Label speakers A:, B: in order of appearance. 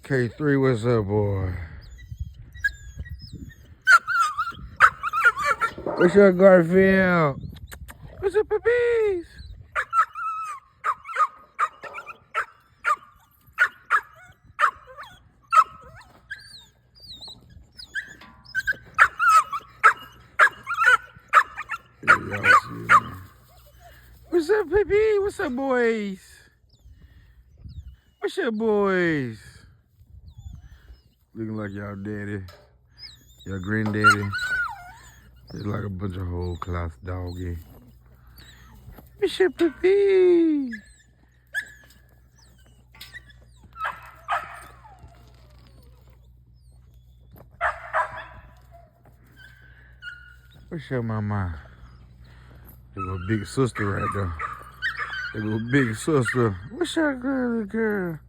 A: K3, what's up, boy? What's up, Garfield? What's up, puppies? Yeah, y'all see it, man. What's up, baby? What's up, boys? What's up, boys? Looking like y'all daddy, y'all granddaddy. It's like a bunch of whole cloth doggy. What's up, baby? What's your mama? There go big sister right there. There go big sister. What's your girly girl?